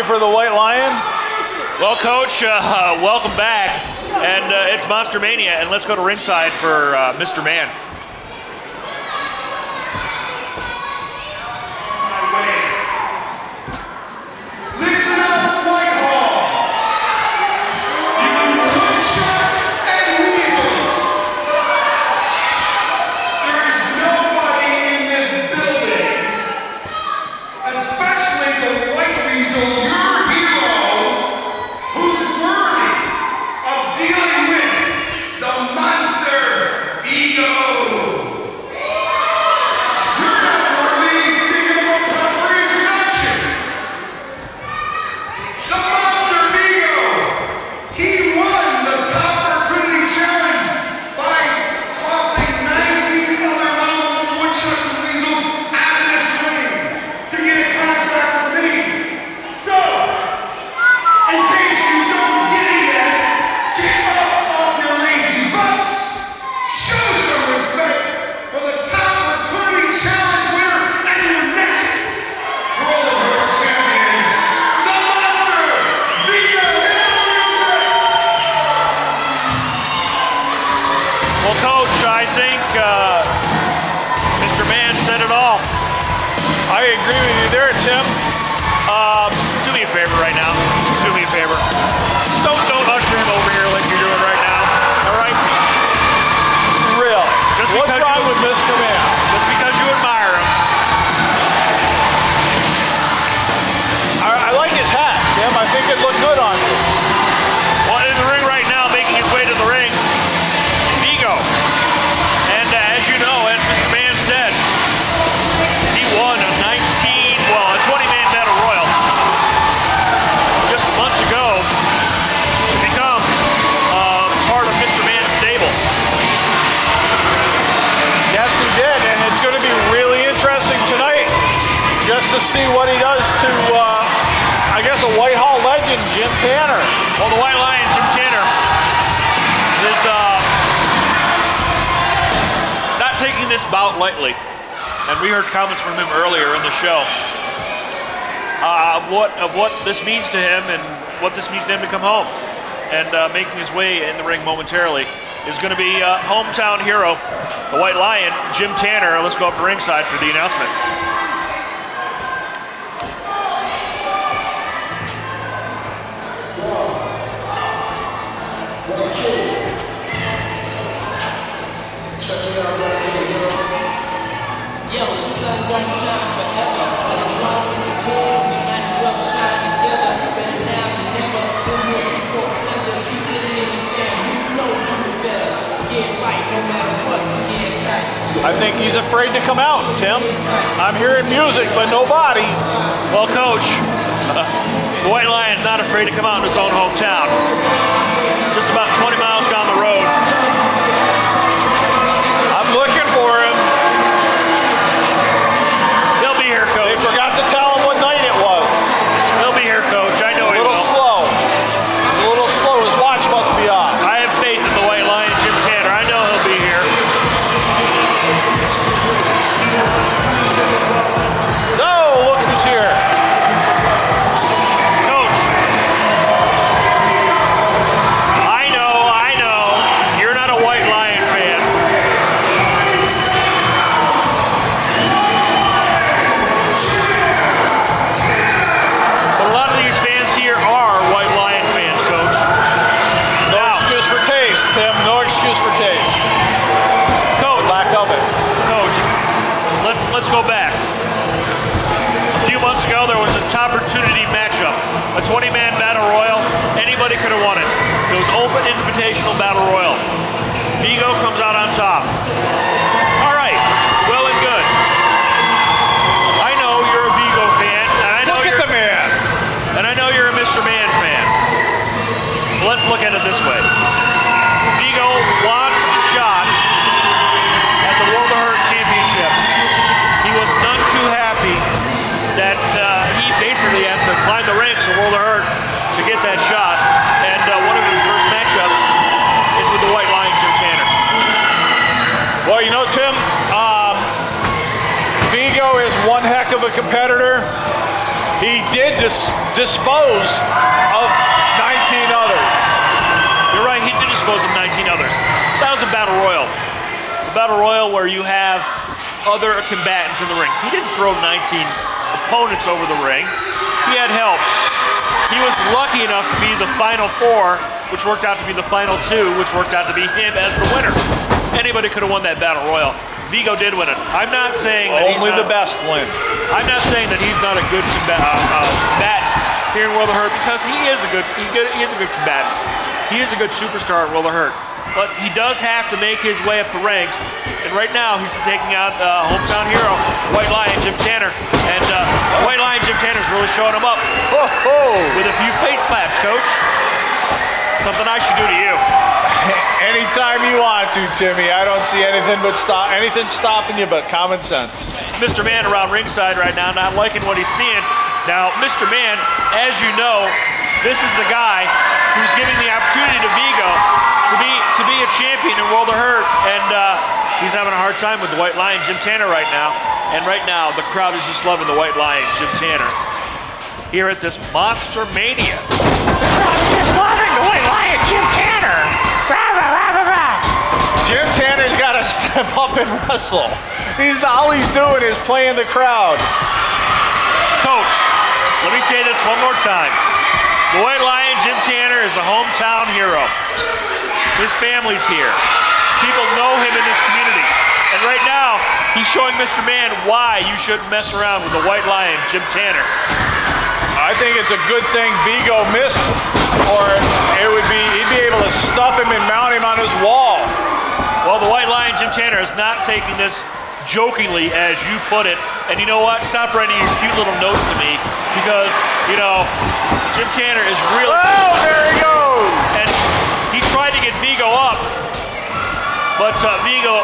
for the White Lion? Well, Coach, welcome back. And it's Monster Mania, and let's go to ringside for Mr. Man. I agree with you there, Tim. Do me a favor right now. Do me a favor. Don't usher him over here like you're doing right now. All right? Really? What's wrong with Mr. Man? Just because you admire him. I like his hat, Tim. I think it looked good on you. Well, in the ring right now, making his way to the ring, Vigo. And as you know, as Mr. Man said, he won a 20-man battle royal just months ago to become part of Mr. Man's stable. Yes, he did, and it's going to be really interesting tonight just to see what he does to, I guess, a Whitehall legend, Jim Tanner. Well, the White Lion, Jim Tanner, is not taking this bout lightly. And we heard comments from him earlier in the show of what this means to him and what this means to him to come home. And making his way in the ring momentarily is going to be hometown hero, the White Lion, Jim Tanner. Let's go up to ringside for the announcement. Yo, the sun don't shine forever, but as long as it's here, we might as well shine together. Better now than never, business before pleasure. You did it in the family, you know do it better. Yeah, right, no matter what, yeah, tight. I think he's afraid to come out, Tim. I'm hearing music, but no bodies. Well, Coach, the White Lion's not afraid to come out in his own hometown. Just about 20 miles down the road. I'm looking for him. Here, Coach. They forgot to tell him what night it was. He'll be here, Coach. I know he will. A little slow. His watch must be off. I have faith in the White Lion, Jim Tanner. I know he'll be here. No, look who's here. Coach. I know. You're not a White Lion fan. But a lot of these fans here are White Lion fans, Coach. No excuse for taste, Tim. No excuse for taste. Coach. Lack of it. Coach, let's go back. A few months ago, there was a top opportunity matchup. A 20-man battle royal. Anybody could have won it. It was open invitational battle royal. Vigo comes out on top. All right, well and good. I know you're a Vigo fan, and I know Look at the man. And I know you're a Mr. Man fan. Let's look at it this way. Vigo wants a shot at the World of Hurt Championship. He was none too happy that he basically has to climb the ranks of World of Hurt to get that shot. And one of his first matchups is with the White Lion, Jim Tanner. Well, you know, Tim, Vigo is one heck of a competitor. he did dispose of 19 others. You're right, he did dispose of 19 others. That was a battle royal. A battle royal where you have other combatants in the ring. He didn't throw 19 opponents over the ring. He had help. He was lucky enough to be the final 4, which worked out to be the final 2, which worked out to be him as the winner. Anybody could have won that battle royal. Vigo did win it. I'm not saying that only the best win. I'm not saying that he's not a good combatant here in World of Hurt, because he is a good combatant. He is a good superstar in World of Hurt. But he does have to make his way up the ranks. And right now, he's taking out hometown hero, White Lion Jim Tanner. And White Lion Jim Tanner's really showing him up with a few face slaps, Coach. Something I should do to you. Anytime you want to, Timmy. I don't see anything stopping you but common sense. Mr. Man around ringside right now, not liking what he's seeing. Now, Mr. Man, as you know, this is the guy who's giving the opportunity to Vigo to be a champion in World of Hurt, and he's having a hard time with the White Lion Jim Tanner right now. And right now, the crowd is just loving the White Lion Jim Tanner here at this Monster Mania. The crowd is just loving the White Lion Jim Tanner. Rah, rah, rah, rah, rah. Jim Tanner's got to step up and wrestle. All he's doing is playing the crowd. Coach, let me say this one more time. The White Lion Jim Tanner is a hometown hero. His family's here. People know him in this community. And right now, he's showing Mr. Man why you shouldn't mess around with the White Lion Jim Tanner. I think it's a good thing Vigo missed, or he'd be able to stuff him and mount him on his wall. Well, the White Lion Jim Tanner is not taking this jokingly, as you put it. And you know what? Stop writing your cute little notes to me, because, you know, Jim Tanner is really... Oh, there he goes! And he tried to get Vigo up, but Vigo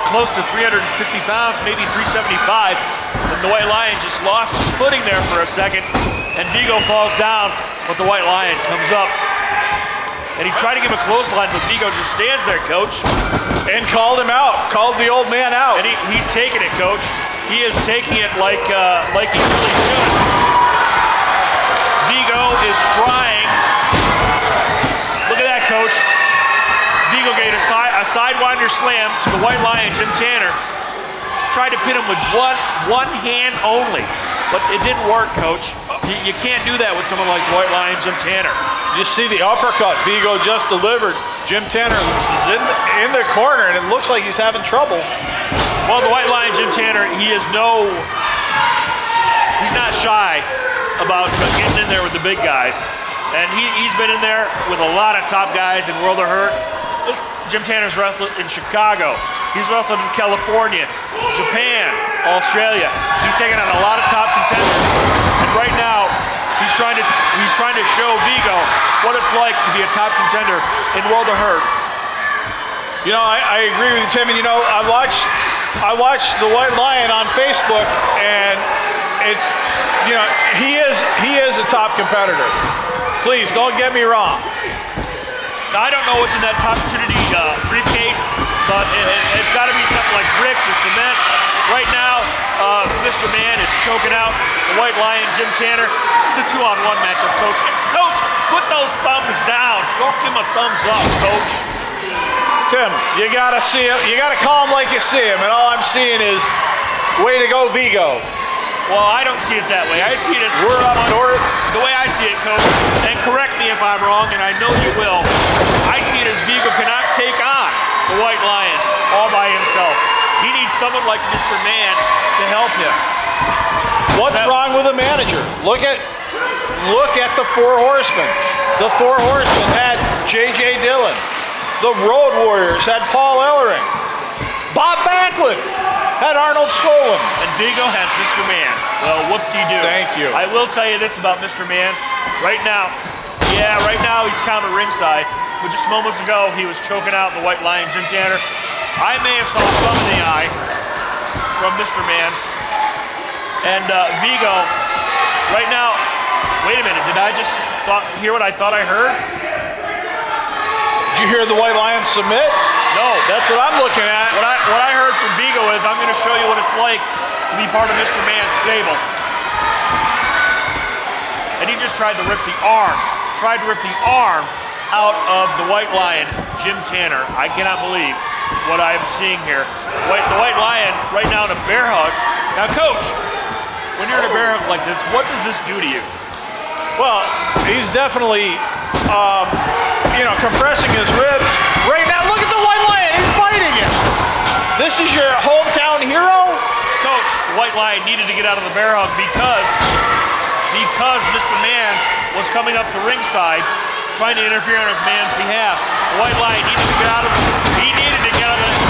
close to 350 pounds, maybe 375. And the White Lion just lost his footing there for a second, and Vigo falls down, but the White Lion comes up. And he tried to give him a clothesline, but Vigo just stands there, Coach. And called him out, called the old man out. And he's taking it, Coach. He is taking it like he really should. Vigo is trying. Look at that, Coach. Vigo gave a sidewinder slam to the White Lion Jim Tanner. Tried to pin him with one hand only, but it didn't work, Coach. You can't do that with someone like the White Lion Jim Tanner. You see the uppercut Vigo just delivered. Jim Tanner is in the corner, and it looks like he's having trouble. Well, the White Lion Jim Tanner, he's not shy about getting in there with the big guys. And he's been in there with a lot of top guys in World of Hurt. Jim Tanner's wrestled in Chicago. He's wrestled in California, Japan, Australia. He's taken on a lot of top contenders. And right now, he's trying to show Vigo what it's like to be a top contender in World of Hurt. You know, I agree with you, Tim. And you know, I watched the White Lion on Facebook, and it's, you know, he is a top competitor. Please don't get me wrong. Now, I don't know what's in that top opportunity briefcase, but it's got to be something like bricks or cement. Right now, Mr. Man is choking out the White Lion Jim Tanner. It's a 2-on-1 matchup, Coach. Coach, put those thumbs down. Don't give him a thumbs up, Coach. Tim, you gotta see him. You gotta call him like you see him, and all I'm seeing is, way to go, Vigo. Well, I don't see it that way. I see it as we're up north. The way I see it, Coach, and correct me if I'm wrong, and I know you will, I see it as Vigo cannot take on the White Lion all by himself. He needs someone like Mr. Man to help him. What's wrong with a manager? Look at the Four Horsemen. The Four Horsemen had J.J. Dillon. The Road Warriors had Paul Ellering. Bob Backlund had Arnold Skolin. And Vigo has Mr. Man. Well, whoop-de-doo. Thank you. I will tell you this about Mr. Man. Right now he's kind of ringside, but just moments ago he was choking out the White Lion Jim Tanner. I may have saw some in the eye from Mr. Man. And Vigo, right now, wait a minute, did I just hear what I thought I heard? Did you hear the White Lion submit? No. That's what I'm looking at. What I heard from Vigo is, I'm going to show you what it's like to be part of Mr. Man's stable. he just tried to rip the arm out of the White Lion, Jim Tanner. I cannot believe what I'm seeing here. The White Lion right now in a bear hug. Now, Coach, when you're in a bear hug like this, what does this do to you? Well, he's definitely, compressing his ribs. Right now, look at the White Lion. He's fighting him. This is your hometown hero? Coach, the White Lion needed to get out of the bear hug because Mr. Man was coming up to ringside trying to interfere on his man's behalf. The White Lion needed to get out of the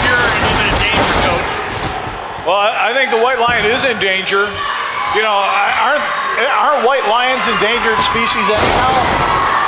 pure and imminent danger, Coach. Well, I think the White Lion is in danger. You know, aren't white lions endangered species anyhow?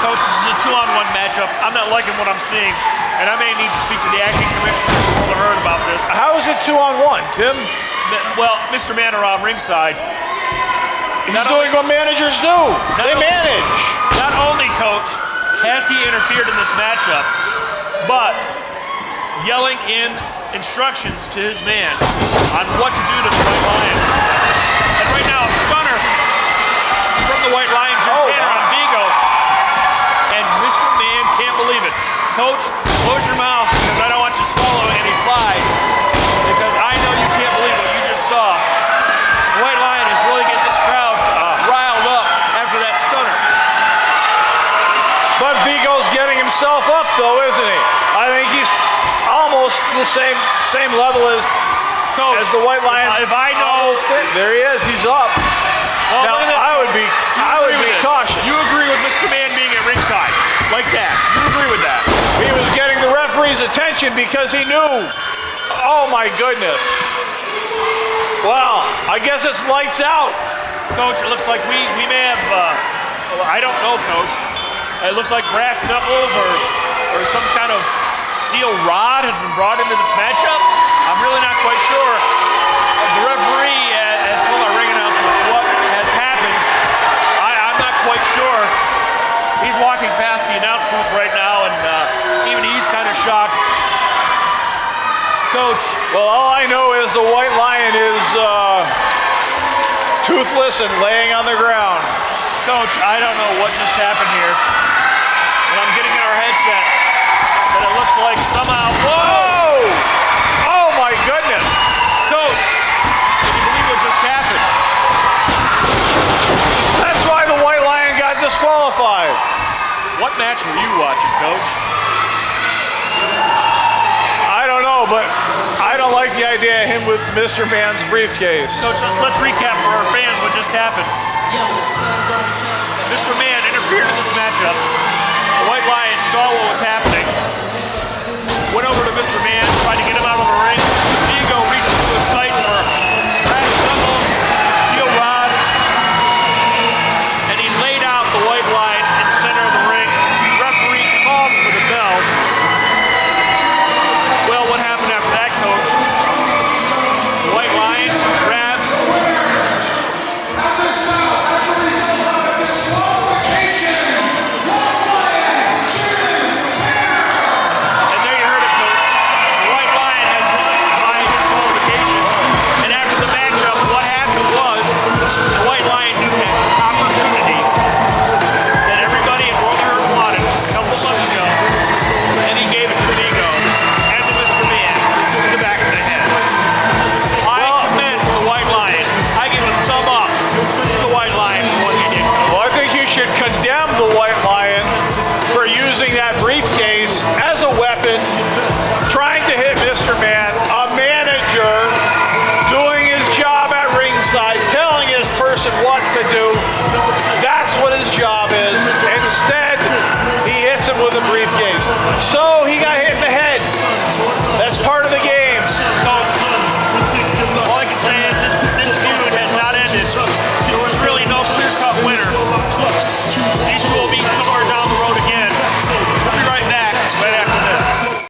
Coach, this is a 2-on-1 matchup. I'm not liking what I'm seeing, and I may need to speak to the acting commissioner of the herd about this. How is it 2-on-1, Tim? Well, Mr. Man around ringside. He's doing what managers do. They manage. Not only, Coach, has he interfered in this matchup, but yelling in instructions to his man on what to do to the White Lion. And right now, a stunner from the White Lion, Jim Tanner on Vigo. And Mr. Man can't believe it. Coach, close your mouth because I don't want you to swallow any flies. Because I know you can't believe what you just saw. The White Lion is really getting this crowd riled up after that stunner. But Vigo's getting himself up, though, isn't he? I think he's almost the same level as the White Lion. If I know, there he is. He's up. Well, now I would be cautious. You agree with Mr. Man being at ringside like that? You agree with that? He was getting the referee's attention because he knew. Oh my goodness. Well, I guess it's lights out. Coach, it looks like we may have. I don't know, Coach. It looks like brass knuckles or some kind of steel rod has been brought into this matchup. I'm really not quite sure. The referee has told our ring announcer what has happened. I'm not quite sure. He's walking past the announce booth right now, and even he's kind of shocked. Coach. Well, all I know is the White Lion is toothless and laying on the ground. Coach, I don't know what just happened here. And I'm getting in our headset. But it looks like somehow. Whoa! Oh my goodness! Coach, can you believe what just happened? That's why the White Lion got disqualified. What match were you watching, Coach? I don't know, but I don't like the idea of him with Mr. Man's briefcase. Coach, let's recap for our fans what just happened. Mr. Man interfered in this matchup. The White Lion saw what was happening, went over to Mr. Man, tried to get him out of the ring.